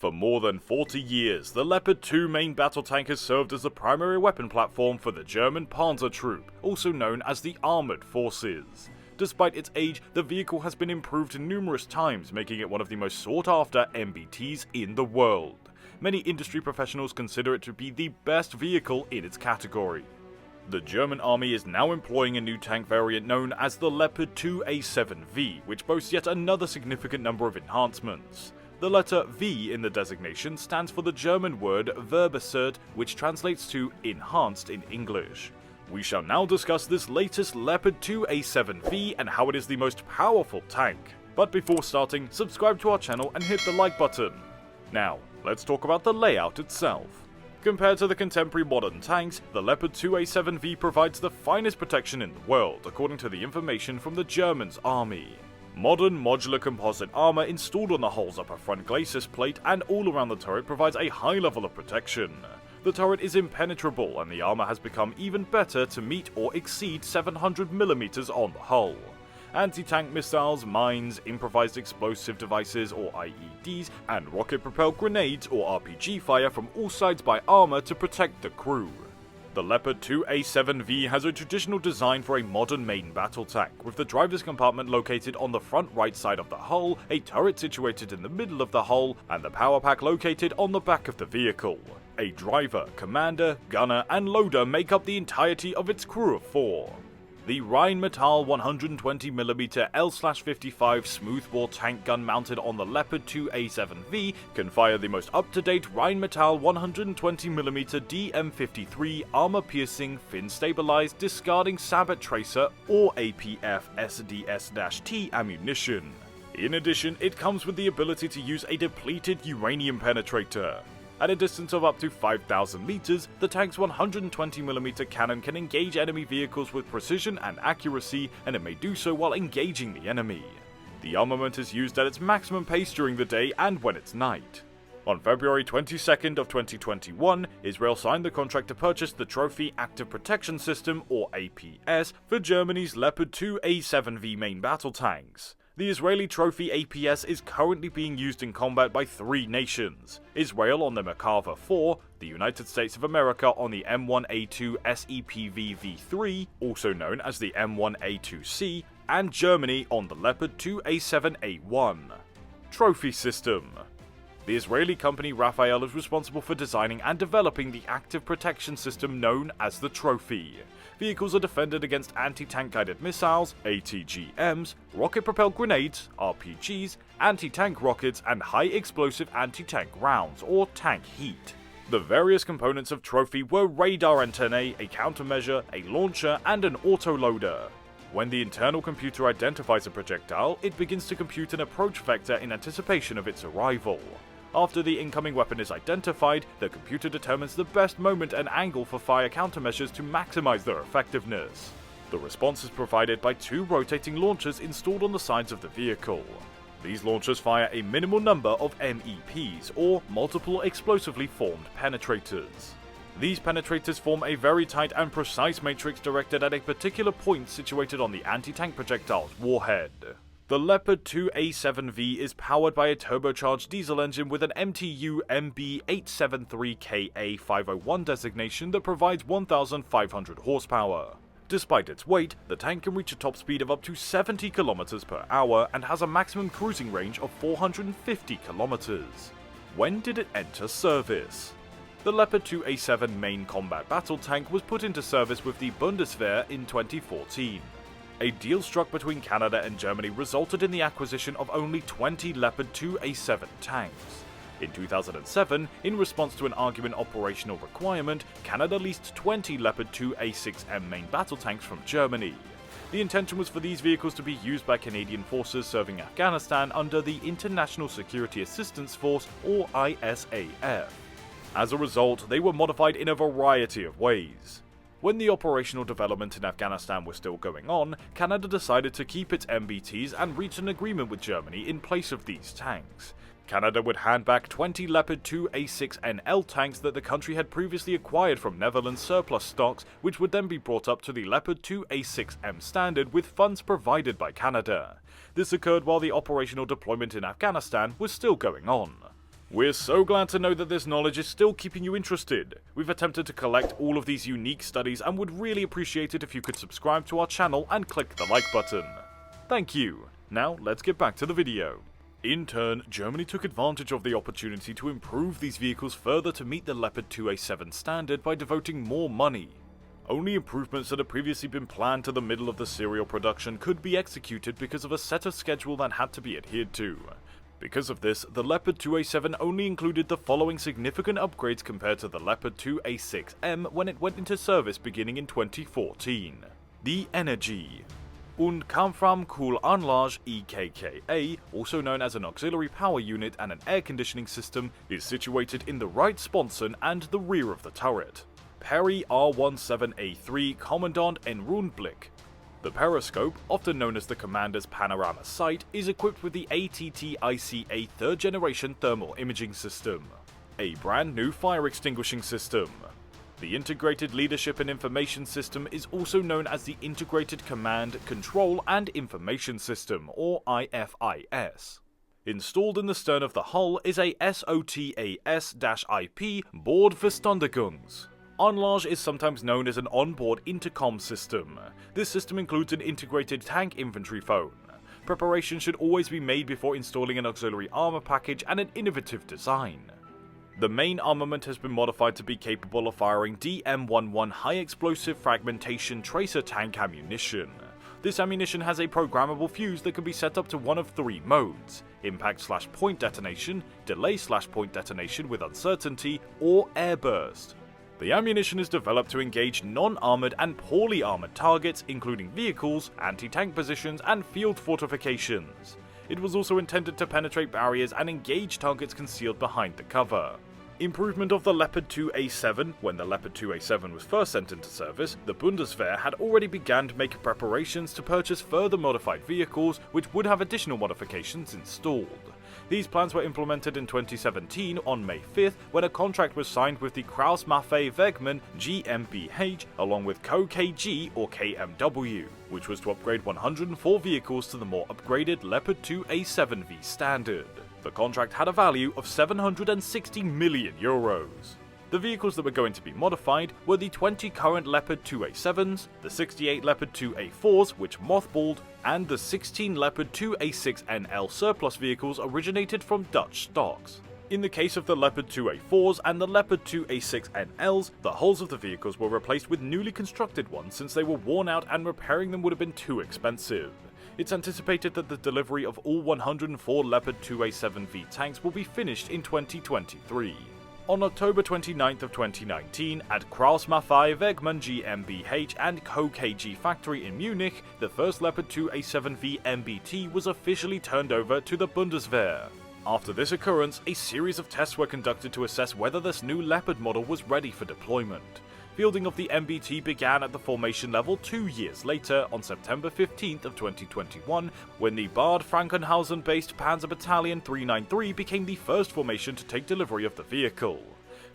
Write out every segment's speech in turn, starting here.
For more than 40 years, the Leopard 2 main battle tank has served as the primary weapon platform for the German Panzer Troop, also known as the Armoured Forces. Despite its age, the vehicle has been improved numerous times, making it one of the most sought-after MBTs in the world. Many industry professionals consider it to be the best vehicle in its category. The German army is now employing a new tank variant known as the Leopard 2A7V, which boasts yet another significant number of enhancements. The letter V in the designation stands for the German word verbessert, which translates to enhanced in English. We shall now discuss this latest Leopard 2A7V and how it is the most powerful tank. But before starting, subscribe to our channel and hit the like button. Now, let's talk about the layout itself. Compared to the contemporary modern tanks, the Leopard 2A7V provides the finest protection in the world, according to the information from the Germans' army. Modern modular composite armor installed on the hull's upper front glacis plate and all around the turret provides a high level of protection. The turret is impenetrable and the armor has become even better to meet or exceed 700mm on the hull. Anti-tank missiles, mines, improvised explosive devices or IEDs, and rocket-propelled grenades or RPG fire from all sides by armor to protect the crew. The Leopard 2A7V has a traditional design for a modern main battle tank, with the driver's compartment located on the front right side of the hull, a turret situated in the middle of the hull, and the power pack located on the back of the vehicle. A driver, commander, gunner, and loader make up the entirety of its crew of 4. The Rheinmetall 120mm L/55 smoothbore tank gun mounted on the Leopard 2A7V can fire the most up-to-date Rheinmetall 120mm DM53 armor-piercing, fin-stabilized, discarding Sabot tracer or APF SDS-T ammunition. In addition, it comes with the ability to use a depleted uranium penetrator. At a distance of up to 5,000 meters, the tank's 120mm cannon can engage enemy vehicles with precision and accuracy, and it may do so while engaging the enemy. The armament is used at its maximum pace during the day and when it's night. On February 22nd of 2021, Israel signed the contract to purchase the Trophy Active Protection System, or APS, for Germany's Leopard 2A7V main battle tanks. The Israeli Trophy APS is currently being used in combat by 3 nations: Israel on the Merkava 4, the United States of America on the M1A2 SEPV V3, also known as the M1A2C, and Germany on the Leopard 2A7A1. Trophy System. The Israeli company Rafael is responsible for designing and developing the active protection system known as the Trophy. Vehicles are defended against anti-tank guided missiles, ATGMs, rocket-propelled grenades, RPGs, anti-tank rockets, and high-explosive anti-tank rounds, or tank heat. The various components of Trophy were radar antennae, a countermeasure, a launcher, and an autoloader. When the internal computer identifies a projectile, it begins to compute an approach vector in anticipation of its arrival. After the incoming weapon is identified, the computer determines the best moment and angle for fire countermeasures to maximize their effectiveness. The response is provided by 2 rotating launchers installed on the sides of the vehicle. These launchers fire a minimal number of MEPs, or multiple explosively formed penetrators. These penetrators form a very tight and precise matrix directed at a particular point situated on the anti-tank projectile's warhead. The Leopard 2A7V is powered by a turbocharged diesel engine with an MTU MB873KA501 designation that provides 1,500 horsepower. Despite its weight, the tank can reach a top speed of up to 70 km per hour and has a maximum cruising range of 450 km. When did it enter service? The Leopard 2A7 main combat battle tank was put into service with the Bundeswehr in 2014. A deal struck between Canada and Germany resulted in the acquisition of only 20 Leopard 2A7 tanks. In 2007, in response to an argument operational requirement, Canada leased 20 Leopard 2A6M main battle tanks from Germany. The intention was for these vehicles to be used by Canadian forces serving Afghanistan under the International Security Assistance Force, or ISAF. As a result, they were modified in a variety of ways. When the operational development in Afghanistan was still going on, Canada decided to keep its MBTs and reach an agreement with Germany in place of these tanks. Canada would hand back 20 Leopard 2A6NL tanks that the country had previously acquired from Netherlands surplus stocks, which would then be brought up to the Leopard 2A6M standard with funds provided by Canada. This occurred while the operational deployment in Afghanistan was still going on. We're so glad to know that this knowledge is still keeping you interested. We've attempted to collect all of these unique studies and would really appreciate it if you could subscribe to our channel and click the like button. Thank you. Now let's get back to the video. In turn, Germany took advantage of the opportunity to improve these vehicles further to meet the Leopard 2A7 standard by devoting more money. Only improvements that had previously been planned to the middle of the serial production could be executed because of a set of schedule that had to be adhered to. Because of this, the Leopard 2A7 only included the following significant upgrades compared to the Leopard 2A6M when it went into service beginning in 2014. The Energy und Kampfraumkühlanlage EKKA, also known as an auxiliary power unit and an air conditioning system, is situated in the right sponson and the rear of the turret. Peri R17A3 Kommandant en Rundblick. The periscope, often known as the commander's panorama sight, is equipped with the ATT-ICA 3rd generation thermal imaging system. A brand new fire extinguishing system. The Integrated Leadership and Information System is also known as the Integrated Command, Control and Information System, or IFIS. Installed in the stern of the hull is a SOTAS-IP Bordverständigungs. Anlage is sometimes known as an onboard intercom system. This system includes an integrated tank infantry phone. Preparation should always be made before installing an auxiliary armor package and an innovative design. The main armament has been modified to be capable of firing DM-11 high-explosive fragmentation tracer tank ammunition. This ammunition has a programmable fuse that can be set up to one of three modes: impact/point detonation, delay/point detonation with uncertainty, or airburst. The ammunition is developed to engage non-armored and poorly armored targets, including vehicles, anti-tank positions, and field fortifications. It was also intended to penetrate barriers and engage targets concealed behind the cover. Improvement of the Leopard 2A7. When the Leopard 2A7 was first sent into service, the Bundeswehr had already begun to make preparations to purchase further modified vehicles, which would have additional modifications installed. These plans were implemented in 2017 on May 5th when a contract was signed with the Krauss-Maffei Wegmann GmbH along with KG or KMW, which was to upgrade 104 vehicles to the more upgraded Leopard 2A7V standard. The contract had a value of 760 million euros. The vehicles that were going to be modified were the 20 current Leopard 2A7s, the 68 Leopard 2A4s which mothballed, and the 16 Leopard 2A6NL surplus vehicles originated from Dutch stocks. In the case of the Leopard 2A4s and the Leopard 2A6NLs, the hulls of the vehicles were replaced with newly constructed ones since they were worn out and repairing them would have been too expensive. It's anticipated that the delivery of all 104 Leopard 2A7V tanks will be finished in 2023. On October 29th of 2019, at Krauss-Maffei Wegmann GmbH and KG factory in Munich, the first Leopard 2A7V MBT was officially turned over to the Bundeswehr. After this occurrence, a series of tests were conducted to assess whether this new Leopard model was ready for deployment. Fielding of the MBT began at the formation level 2 years later, on September 15th of 2021, when the Bad Frankenhausen-based Panzer Battalion 393 became the first formation to take delivery of the vehicle.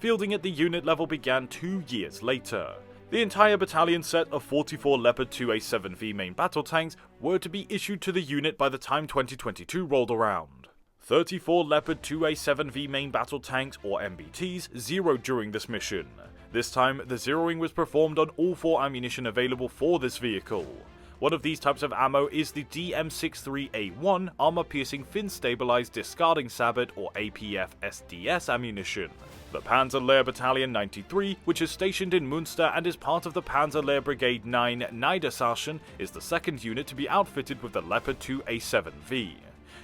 Fielding at the unit level began 2 years later. The entire battalion set of 44 Leopard 2A7V main battle tanks were to be issued to the unit by the time 2022 rolled around. 34 Leopard 2A7V main battle tanks, or MBTs, zeroed during this mission. This time, the zeroing was performed on all 4 ammunition available for this vehicle. One of these types of ammo is the DM63A1 armor-piercing fin-stabilized discarding sabot, or APF-SDS ammunition. The Panzer Lehr Battalion 93, which is stationed in Münster and is part of the Panzer Lehr Brigade 9 Niedersachsen, is the second unit to be outfitted with the Leopard 2A7V.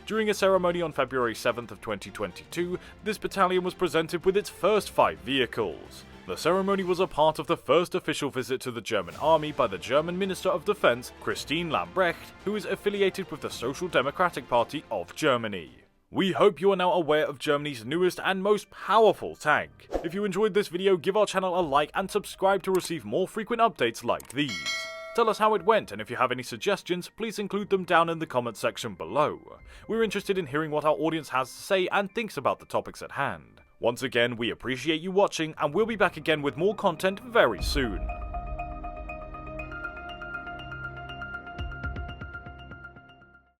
During a ceremony on February 7th of 2022, this battalion was presented with its first 5 vehicles. The ceremony was a part of the first official visit to the German army by the German Minister of Defense, Christine Lambrecht, who is affiliated with the Social Democratic Party of Germany. We hope you are now aware of Germany's newest and most powerful tank. If you enjoyed this video, give our channel a like and subscribe to receive more frequent updates like these. Tell us how it went, and if you have any suggestions, please include them down in the comment section below. We're interested in hearing what our audience has to say and thinks about the topics at hand. Once again, we appreciate you watching, and we'll be back again with more content very soon.